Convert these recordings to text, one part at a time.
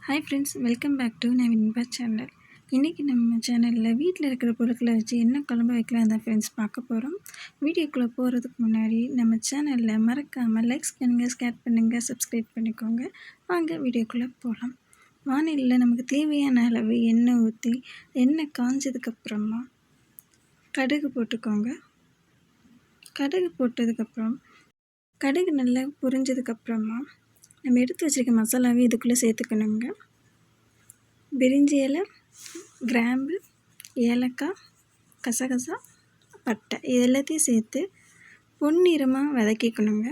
Hi friends, welcome back to நவீன்பா channel. இன்றைக்கி நம்ம சேனலில் வீட்டில் இருக்கிற பொருட்களை வச்சு என்ன குழம்பு வைக்கலாம் தான் ஃப்ரெண்ட்ஸ் பார்க்க போகிறோம். வீடியோக்குள்ளே போகிறதுக்கு முன்னாடி நம்ம சேனலில் மறக்காமல் லைக்ஸ் பண்ணுங்கள், ஷேர் பண்ணுங்கள், சப்ஸ்கிரைப் பண்ணிக்கோங்க. வாங்க வீடியோக்குள்ளே போகலாம். வானிலையில் நமக்கு தேவையான அளவு எண்ணெய் ஊற்றி எண்ணெய் காஞ்சதுக்கப்புறமா கடுகு போட்டுக்கோங்க. கடுகு போட்டதுக்கப்புறம் கடுகு நல்லா பொரிஞ்சதுக்கப்புறமா நம்ம எடுத்து வச்சுருக்க மசாலாவை இதுக்குள்ளே சேர்த்துக்கணுங்க. பிரிஞ்சி இலை, கிராம்பு, ஏலக்காய், கசகசா, பட்டை இது எல்லாத்தையும் சேர்த்து பொன்னிறமாக வதக்கிக்கணுங்க.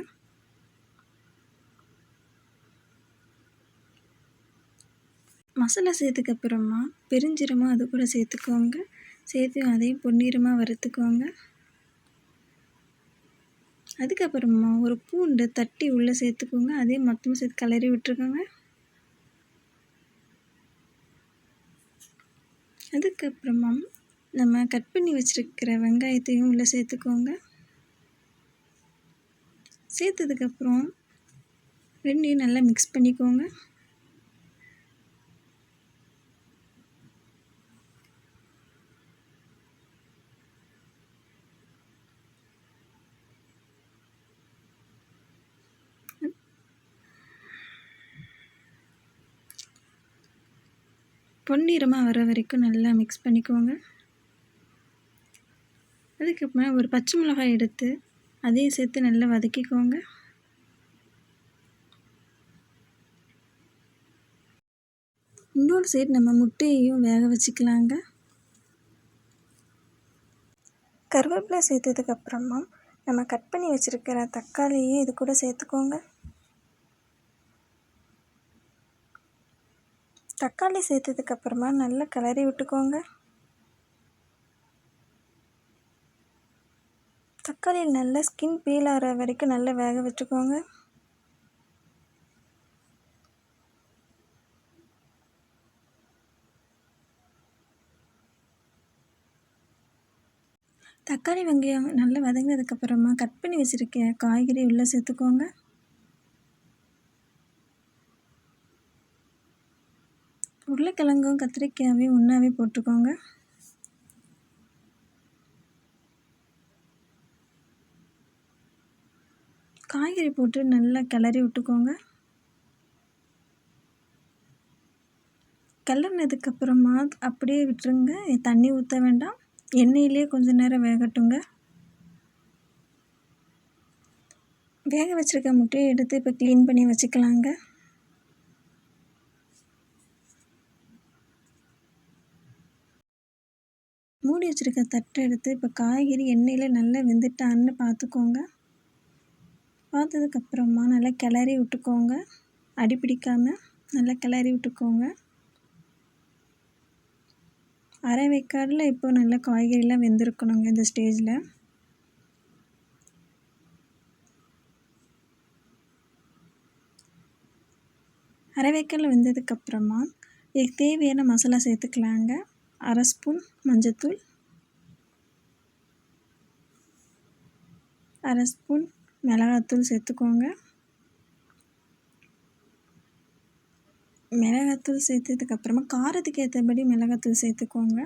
மசாலா சேர்த்துக்கப்புறமா பெருஞ்சீரகம் அது கூட சேர்த்துக்கோங்க. சேர்த்து அதையும் பொன்னிறமாக வறுத்துக்கோங்க. அதுக்கப்புறமா ஒரு பூண்டை தட்டி உள்ளே சேர்த்துக்கோங்க. அதையும் மொத்தமாக சேர்த்து கிளறி விட்டுருக்கோங்க. அதுக்கப்புறமா நம்ம கட் பண்ணி வச்சுருக்கிற வெங்காயத்தையும் உள்ளே சேர்த்துக்கோங்க. சேர்த்ததுக்கப்புறம் ரெண்டையும் நல்லா மிக்ஸ் பண்ணிக்கோங்க. பொன்னிறமாக வர வரைக்கும் நல்லா மிக்ஸ் பண்ணிக்கோங்க. அதுக்கப்புறமா ஒரு பச்சை மிளகாய் எடுத்து அதையும் சேர்த்து நல்லா வதக்கிக்கோங்க. இன்னொரு சைடு நம்ம முட்டையையும் வேக வச்சுக்கலாங்க. கருவேப்பிலை சேர்த்ததுக்கப்புறமா நம்ம கட் பண்ணி வச்சுருக்கிற தக்காளியும் இது கூட சேர்த்துக்கோங்க. தக்காளி சேர்த்ததுக்கப்புறமா நல்லா கிளறி விட்டுக்கோங்க. தக்காளியில் நல்லா ஸ்கின் பீல் ஆகிற வரைக்கும் நல்லா வேக வச்சுக்கோங்க. தக்காளி வெங்காயம் நல்லா வதங்கினதுக்கப்புறமா கட் பண்ணி வச்சுருக்க காய்கறி உள்ளே சேர்த்துக்கோங்க. உருளைக்கிழங்கும் கத்திரிக்காயும் ஒன்றாவே போட்டுக்கோங்க. காய்கறி போட்டு நல்லா கிளறி விட்டுக்கோங்க. கிளறினதுக்கப்புறமா அப்படியே விட்டுருங்க, தண்ணி ஊற்ற வேண்டாம். எண்ணெயிலே கொஞ்சம் நேரம் வேகட்டுங்க. வேக வச்சுருக்க முட்டையை எடுத்து இப்போ க்ளீன் பண்ணி வச்சுக்கலாங்க. மூடி வச்சுருக்க தட்டை எடுத்து இப்போ காய்கறி எண்ணெயில் நல்லா வெந்துட்டான்னு பார்த்துக்கோங்க. பார்த்ததுக்கப்புறமா நல்லா கிளறி விட்டுக்கோங்க. அடி பிடிக்காமல் நல்லா கிளறி விட்டுக்கோங்க. அரை வேக்காடில் இப்போ நல்லா காய்கறிலாம் வெந்திருக்கணுங்க. இந்த ஸ்டேஜில் அரை வேக்காடில் வெந்ததுக்கப்புறமா இதுக்கு தேவையான மசாலா சேர்த்துக்கலாங்க. அரை ஸ்பூன் மஞ்சத்தூள், அரை ஸ்பூன் மிளகாத்தூள் சேர்த்துக்கோங்க. மிளகாத்தூள் சேர்த்ததுக்கப்புறமா காரத்துக்கு ஏற்றபடி மிளகாத்தூள் சேர்த்துக்கோங்க.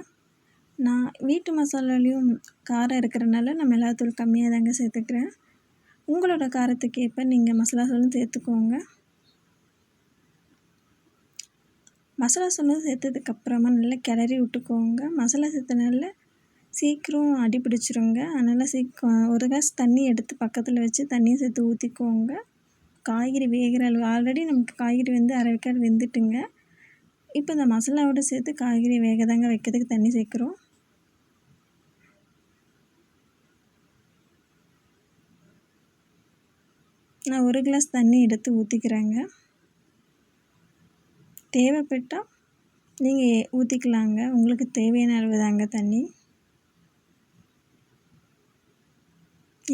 நான் வீட்டு மசாலாலையும் காரம் இருக்கிறனால நான் மிளகாத்தூள் கம்மியாக தாங்க சேர்த்துக்கிறேன். உங்களோட காரத்துக்கு ஏற்ப நீங்கள் மசாலா தூளும் சேர்த்துக்கோங்க. மசாலா தூளும் சேர்த்ததுக்கப்புறமா நல்லா கிளறி விட்டுக்கோங்க. மசாலா சேர்த்தனால சீக்கிரம் அடி பிடிச்சிருங்க. அதனால் ஒரு கிளாஸ் தண்ணி எடுத்து பக்கத்தில் வச்சு தண்ணியும் சேர்த்து ஊற்றிக்கோங்க. காய்கறி வேகிற அளவு ஆல்ரெடி நமக்கு காய்கறி வந்து அரை வேக்காடு வெந்துட்டுங்க. இப்போ இந்த மசாலாவோடு சேர்த்து காய்கறி வேக தாங்க வைக்கிறதுக்கு தண்ணி சேர்க்குறோம். நான் ஒரு கிளாஸ் தண்ணி எடுத்து ஊற்றிக்கிறேங்க. தேவைப்பட்டால் நீங்கள் ஊற்றிக்கலாங்க. உங்களுக்கு தேவையான அளவு தாங்க தண்ணி.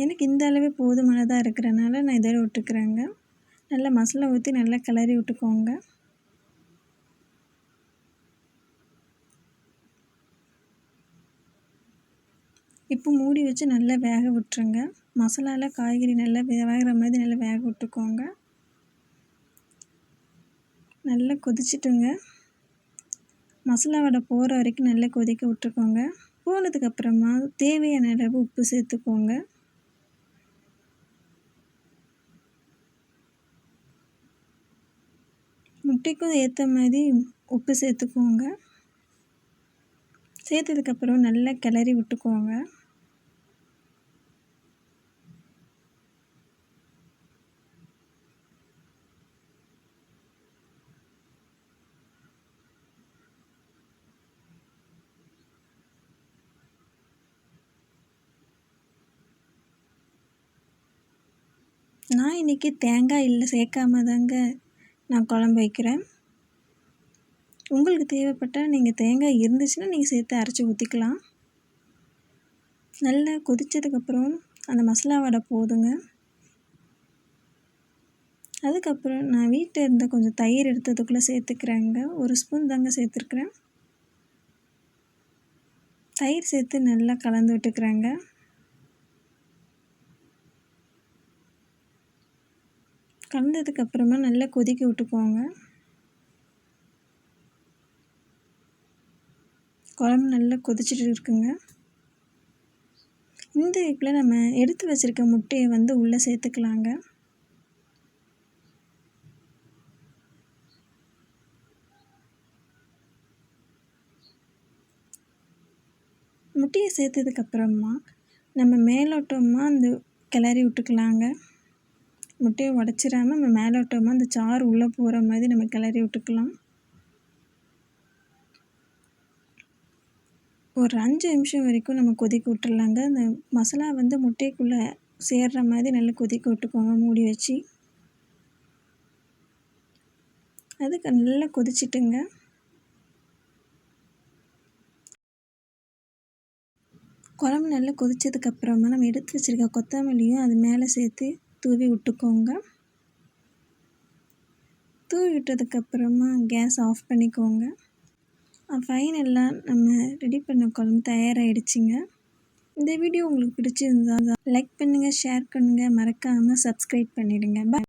எனக்கு இந்த அளவே போதுமானதாக இருக்கிறனால நான் இதோட விட்டுக்கிறேங்க. நல்லா மசாலா ஊற்றி நல்லா கிளறி விட்டுக்கோங்க. இப்போ மூடி வச்சு நல்லா வேக விட்டுருங்க. மசாலாவில் காய்கறி நல்லா வேகிற மாதிரி நல்லா வேக விட்டுக்கோங்க. நல்லா கொதிச்சிட்டுங்க. மசாலா வடை போகிற வரைக்கும் நல்லா கொதிக்க விட்டுக்கோங்க. போனதுக்கப்புறமா தேவையான அளவு உப்பு சேர்த்துக்கோங்க. முட்டைக்கும் ஏற்ற மாதிரி உப்பு சேர்த்துக்கோங்க. சேர்த்ததுக்கப்புறம் நல்லா கிளறி விட்டுக்கோங்க. நான் இன்றைக்கி தேங்காய் சேர்க்காம தாங்க நான் குழம்பு வைக்கிறேன். உங்களுக்கு தேவைப்பட்டால் நீங்கள் தேங்காய் இருந்துச்சுன்னா நீங்கள் சேர்த்து அரைச்சி ஊற்றிக்கலாம். நல்லா கொதித்ததுக்கப்புறம் அந்த மசாலா வடை போதுங்க. அதுக்கப்புறம் நான் வீட்டில் இருந்த கொஞ்சம் தயிர் எடுத்ததுக்குள்ளே சேர்த்துக்கிறேங்க. 1 ஸ்பூன் தாங்க சேர்த்துருக்குறேன். தயிர் சேர்த்து நல்லா கலந்து விட்டுக்கிறேங்க. கலந்ததுக்கப்புறமா நல்லா கொதிக்க விட்டுக்கோங்க. குழம்பு நல்லா கொதிச்சுட்டு இருக்குங்க. இந்த இப்பில் நம்ம எடுத்து வச்சுருக்க முட்டையை உள்ளே சேர்த்துக்கலாங்க. முட்டையை சேர்த்ததுக்கப்புறமா நம்ம மேலோட்டமாக அந்த கிளறி விட்டுக்கலாங்க. முட்டையை உடச்சிடாமல் நம்ம மேலோட்டமாக அந்த சாறு உள்ளே போகிற மாதிரி நம்ம கிளறி விட்டுக்கலாம். ஒரு 5 நிமிஷம் வரைக்கும் நம்ம கொதிக்க விட்டுடலாங்க. அந்த மசாலா முட்டைக்குள்ளே சேர்கிற மாதிரி நல்லா கொதிக்க விட்டுக்கோங்க மூடி வச்சு. அதுக்கு நல்லா கொதிச்சிட்டுங்க. குழம்பு நல்லா கொதித்ததுக்கப்புறமா நம்ம எடுத்து வச்சுருக்க கொத்தமல்லியும் அது மேலே சேர்த்து தூவி விட்டுக்கோங்க. தூவி விட்டதுக்கப்புறமா கேஸ் ஆஃப் பண்ணிக்கோங்க. ஃபைனலாக நம்ம ரெடி பண்ண குழம்பு தயாராகிடுச்சிங்க. இந்த வீடியோ உங்களுக்கு பிடிச்சிருந்தா லைக் பண்ணுங்கள், ஷேர் பண்ணுங்கள், மறக்காமல் சப்ஸ்கிரைப் பண்ணிவிடுங்க. பாய்.